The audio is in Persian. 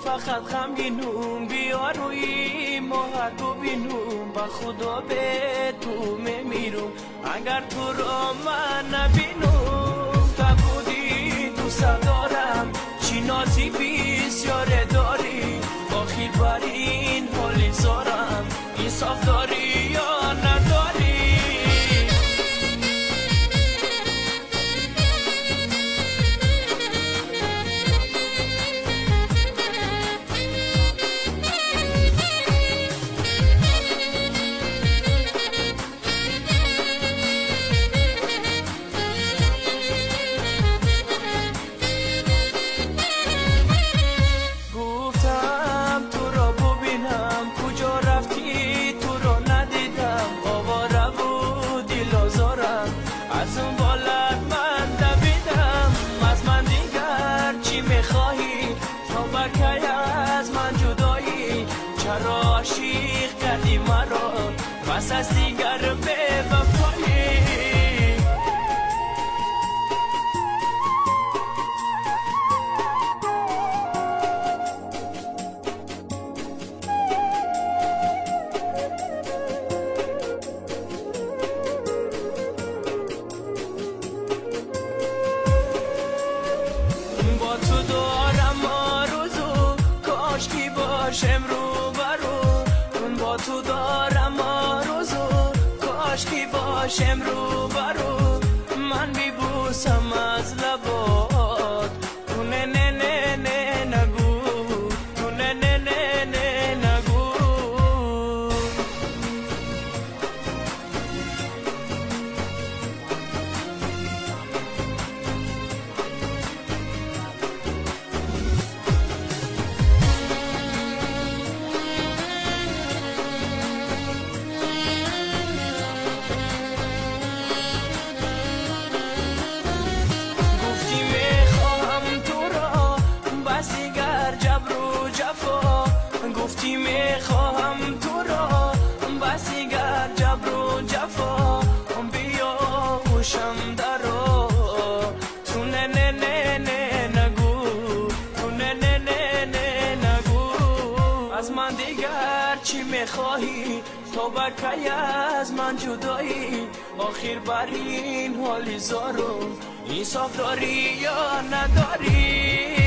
فقط غمگینم بیا روی ماه ببینم با خدا به تو میمیرم اگر تو را من نبینم تا بودی دوست دارم چی نازی بسیار داری آخر بر این حالی زارم انصاف داری یا نداری عاشق کردی مرا بس از دیگر به وفایی با تو دارم آرزو کاش کی باشم تو دارم آرزو کاش کی باشم رو برو من میبوسم از لبات تو نه نه نه نه نگو تو نه نه نه نه نگو گفتی میخواهم تو را بسی گر جبر و جفا بیا خوشم درا تو نه نه نه نه نگو تو نه نه نه نه نگو از من دیگر چی میخواهی تو بکی از من جدایی آخر بر این حالی زارم انصاف داری یا نداری